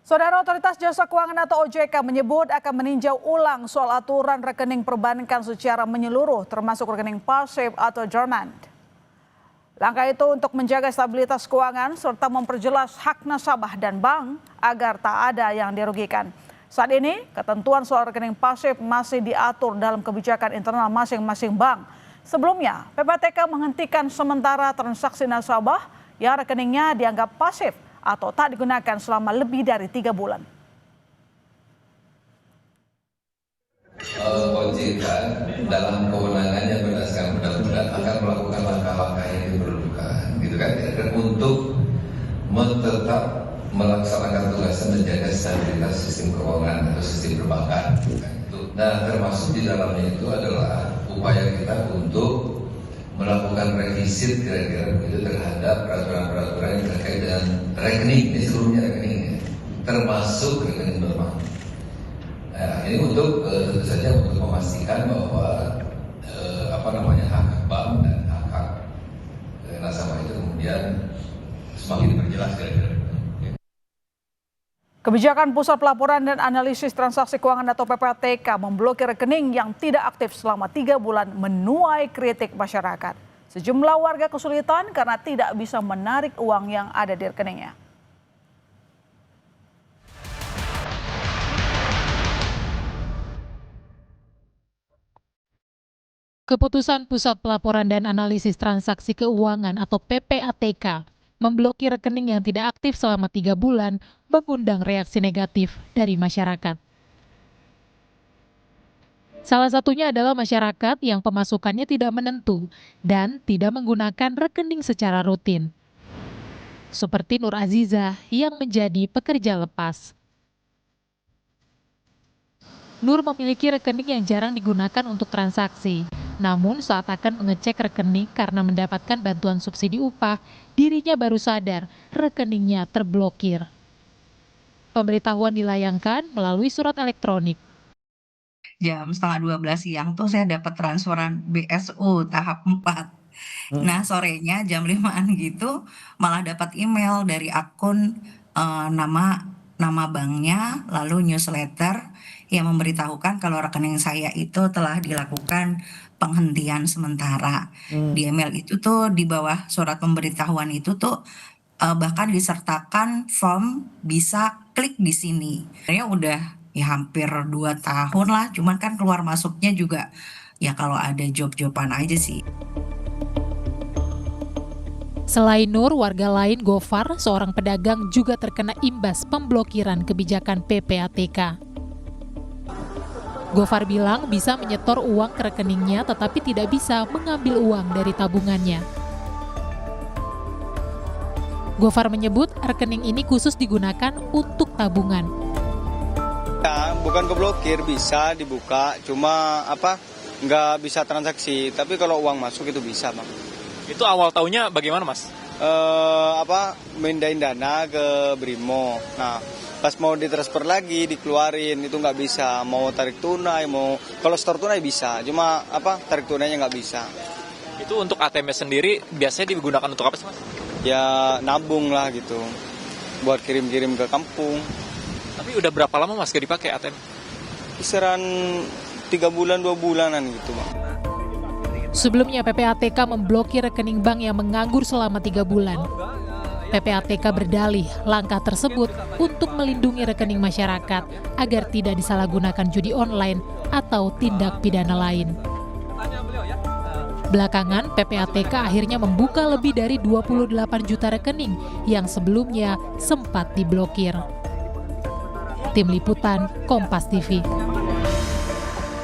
Saudara, Otoritas Jasa Keuangan atau OJK menyebut akan meninjau ulang soal aturan rekening perbankan secara menyeluruh termasuk rekening pasif atau dormant. Langkah itu untuk menjaga stabilitas keuangan serta memperjelas hak nasabah dan bank agar tak ada yang dirugikan. Saat ini, ketentuan soal rekening pasif masih diatur dalam kebijakan internal masing-masing bank. Sebelumnya, PPATK menghentikan sementara transaksi nasabah yang rekeningnya dianggap pasif atau tak digunakan selama lebih dari 3 bulan. OJK dalam kewenangannya berdasarkan undang-undang akan melakukan langkah-langkah yang diperlukan, gitu kan, untuk tetap melaksanakan tugasnya menjaga stabilitas sistem keuangan atau sistem perbankan. Nah, termasuk di dalamnya itu adalah upaya kita untuk melakukan revisit kira-kira begitu terhadap peraturan-peraturan yang terkait dengan rekening, ini seluruhnya rekeningnya, termasuk rekening normal. Nah, ini untuk tentu saja untuk memastikan bahwa hak bank dan hak nasabah itu kemudian semakin diperjelas kira-kira. Kebijakan Pusat Pelaporan dan Analisis Transaksi Keuangan atau PPATK memblokir rekening yang tidak aktif selama 3 bulan menuai kritik masyarakat. Sejumlah warga kesulitan karena tidak bisa menarik uang yang ada di rekeningnya. Keputusan Pusat Pelaporan dan Analisis Transaksi Keuangan atau PPATK memblokir rekening yang tidak aktif selama 3 bulan mengundang reaksi negatif dari masyarakat. Salah satunya adalah masyarakat yang pemasukannya tidak menentu dan tidak menggunakan rekening secara rutin. Seperti Nur Aziza yang menjadi pekerja lepas. Nur memiliki rekening yang jarang digunakan untuk transaksi. Namun saat akan mengecek rekening karena mendapatkan bantuan subsidi upah, dirinya baru sadar rekeningnya terblokir. Pemberitahuan dilayangkan melalui surat elektronik. Jam 11:30 siang tuh saya dapat transferan BSU tahap 4. Nah, sorenya jam 5-an gitu malah dapat email dari akun nama banknya, lalu newsletter yang memberitahukan kalau rekening saya itu telah dilakukan penghentian sementara. Di email itu tuh di bawah surat pemberitahuan itu tuh bahkan disertakan form bisa klik di sini. Sebenarnya udah ya hampir 2 tahun lah, cuman kan keluar masuknya juga ya kalau ada job-joban aja sih. Selain Nur, warga lain Gofar, seorang pedagang juga terkena imbas pemblokiran kebijakan PPATK. Gofar bilang bisa menyetor uang ke rekeningnya tetapi tidak bisa mengambil uang dari tabungannya. Gofar menyebut rekening ini khusus digunakan untuk tabungan. Ya, bukan keblokir, bisa dibuka, cuma nggak bisa transaksi. Tapi kalau uang masuk itu bisa, Bang. Itu awal tahunnya bagaimana, Mas? Mindahin dana ke Brimo. Nah, pas mau ditransfer lagi, dikeluarin, itu nggak bisa. Mau tarik tunai, kalau store tunai bisa, cuma tarik tunainya nggak bisa. Itu untuk ATM sendiri biasanya digunakan untuk apa sih, Mas? Ya nabung lah gitu, buat kirim-kirim ke kampung. Tapi udah berapa lama Mas gak dipakai ATM? Kisaran 3 bulan, 2 bulanan gitu, Bang. Sebelumnya PPATK memblokir rekening bank yang menganggur selama 3 bulan. PPATK berdalih langkah tersebut untuk melindungi rekening masyarakat agar tidak disalahgunakan judi online atau tindak pidana lain. Belakangan, PPATK akhirnya membuka lebih dari 28 juta rekening yang sebelumnya sempat diblokir. Tim Liputan, Kompas TV.